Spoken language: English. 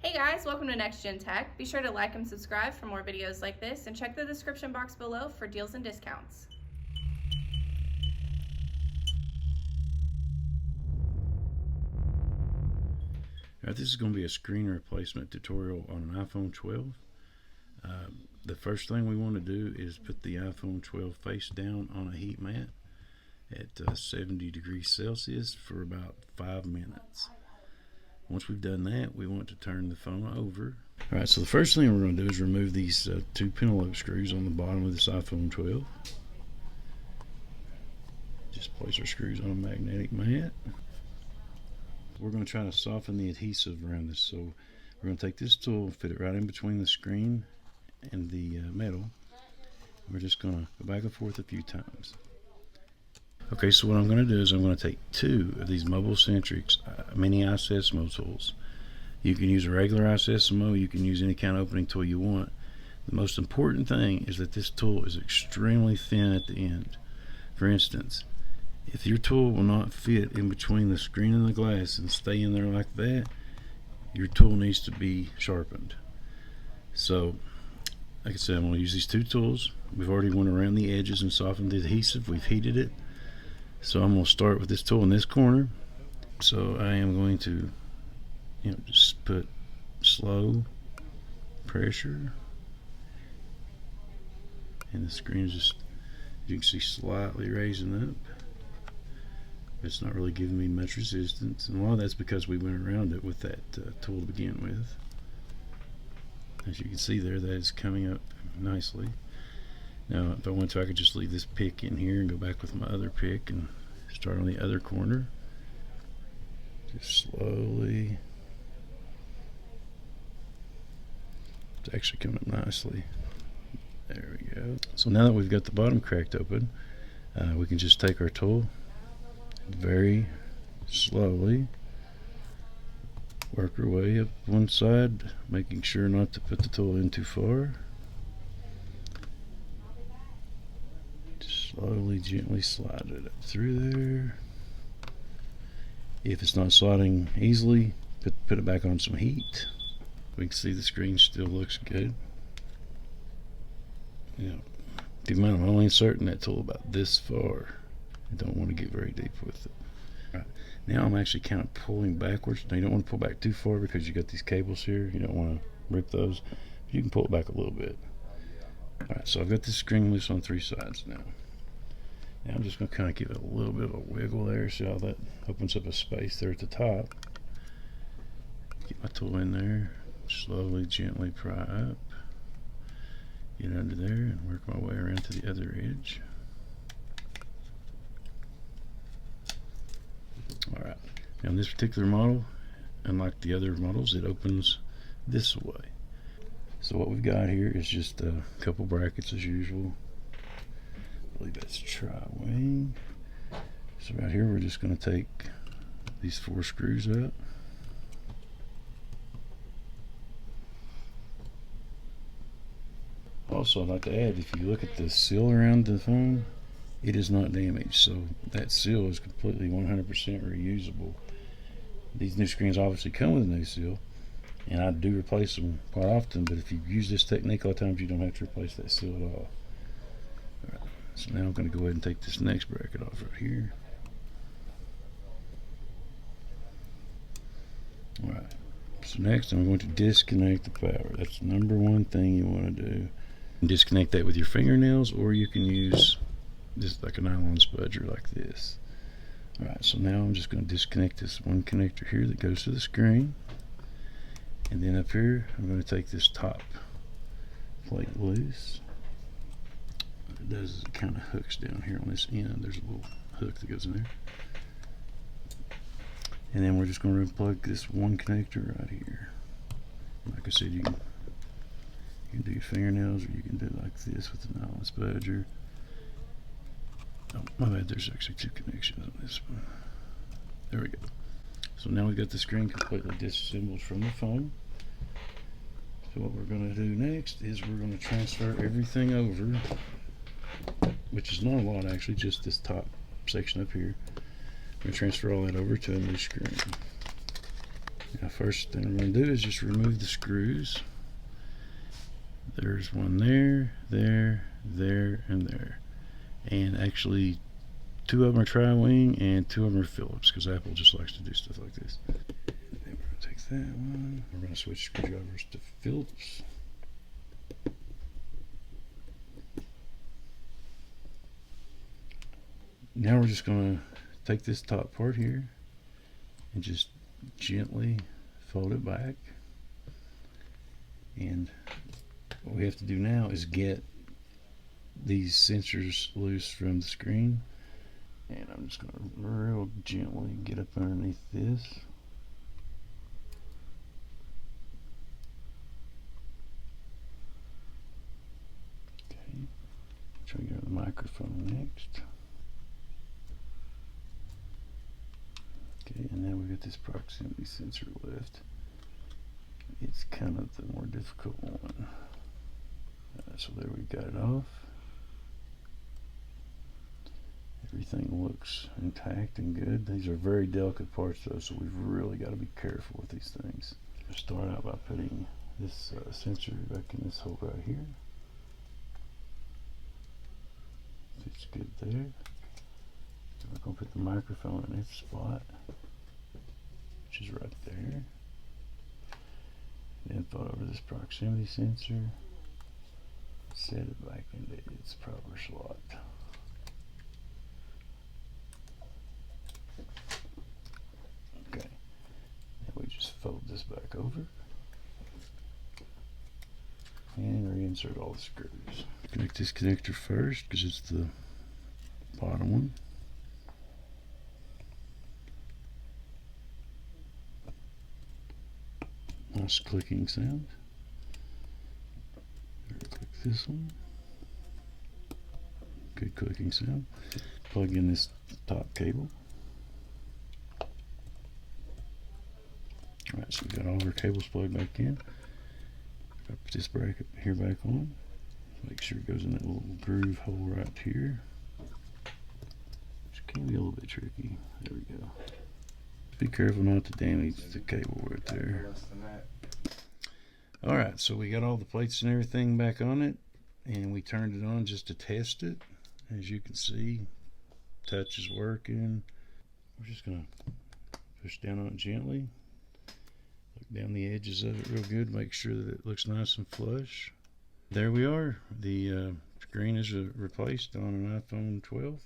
Hey guys, welcome to Next Gen Tech. Be sure to like and subscribe for more videos like this, and check the description box below for deals and discounts. Alright, this is going to be a screen replacement tutorial on an iPhone 12. The first thing we want to do is put the iPhone 12 face down on a heat mat at 70 degrees Celsius for about 5 minutes. Once we've done that, we want to turn the phone over. Alright, so the first thing we're going to do is remove these two pentalobe screws on the bottom of this iPhone 12. Just place our screws on a magnetic mat. We're going to try to soften the adhesive around this, so we're going to take this tool, fit it right in between the screen and the metal. We're just going to go back and forth a few times. Okay, so what I'm going to do is I'm going to take two of these Mobile Centrics mini iSesamo tools. You can use a regular iSesamo, you can use any kind of opening tool you want. The most important thing is that this tool is extremely thin at the end. For instance, if your tool will not fit in between the screen and the glass and stay in there like that, your tool needs to be sharpened. So, like I said, I'm going to use these two tools. We've already went around the edges and softened the adhesive. We've heated it. So I'm going to start with this tool in this corner. So I am going to, just put slow pressure. And the screen is just, you can see, slightly raising up. It's not really giving me much resistance, and a lot of that's because we went around it with that tool to begin with. As you can see there, that is coming up nicely. Now if I want to, I could just leave this pick in here and go back with my other pick and start on the other corner. Just slowly. It's actually coming up nicely. There we go. So now that we've got the bottom cracked open, we can just take our tool, very slowly work our way up one side, making sure not to put the tool in too far. Just slowly, gently slide it up through there. If it's not sliding easily, put it back on some heat. We can see the screen still looks good. Keep in mind, I'm only inserting that tool about this far. I don't want to get very deep with it. Right. Now I'm actually kind of pulling backwards. Now you don't want to pull back too far because you got these cables here. You don't want to rip those. You can pull it back a little bit. Alright, so I've got this screen loose on three sides now. Now I'm just going to kind of give it a little bit of a wiggle there. See how that opens up a space there at the top. Get my tool in there. Slowly, gently pry up. Get under there and work my way around to the other edge. Alright, now in this particular model, unlike the other models, it opens this way. So what we've got here is just a couple brackets as usual. I believe that's tri-wing. So right here we're just going to take these four screws out. Also, I'd like to add, if you look at the seal around the phone, it is not damaged, so that seal is completely 100% reusable. These new screens obviously come with a new seal, and I do replace them quite often, but if you use this technique a lot of times, you don't have to replace that seal at all. Alright, so now I'm going to go ahead and take this next bracket off right here. Alright, so next I'm going to disconnect the power. That's the number one thing you want to do. Disconnect that with your fingernails, or you can use just like a nylon spudger like this. Alright, so now I'm just going to disconnect this one connector here that goes to the screen, and then up here I'm going to take this top plate loose. What it does is it kind of hooks down here on this end. There's a little hook that goes in there, and then we're just going to unplug this one connector right here. Like I said, you can do your fingernails, or you can do like this with the nylon spudger. Oh, my bad, there's actually two connections on this one. There we go. So now we've got the screen completely disassembled from the phone. So what we're going to do next is we're going to transfer everything over, which is not a lot actually, just this top section up here. We're going to transfer all that over to a new screen. Now first thing we're going to do is just remove the screws. There's one there, there, and there. And actually 2 of them are tri-wing and 2 of them are Phillips, because Apple just likes to do stuff like this. Then we're going to take that one. We're going to switch screwdrivers to Phillips. Now we're just going to take this top part here and just gently fold it back. And what we have to do now is get these sensors loose from the screen. And I'm just going to real gently get up underneath this. Okay, try to go to the microphone next. Okay, and now we got this proximity sensor left. It's kind of the more difficult one. So there we got it off. Everything looks intact and good. These are very delicate parts though, so we've really got to be careful with these things. We'll start out by putting this sensor back in this hole right here. Fits good there. So we're going to put the microphone in its spot, which is right there. Then fold over this proximity sensor, set it back into its proper slot. Okay, now we just fold this back over and reinsert all the screws. Connect this connector first because it's the bottom one. Nice clicking sound. Click this one. Good clicking sound. Plug in this top cable. Alright, so we got all of our cables plugged back in. Put this bracket here back on. Make sure it goes in that little groove hole right here. Which can be a little bit tricky. There we go. Be careful not to damage the cable right there. Alright, so we got all the plates and everything back on it, and we turned it on just to test it. As you can see, touch is working. We're just going to push down on it gently. Look down the edges of it real good, make sure that it looks nice and flush. There we are. The screen is replaced on an iPhone 12.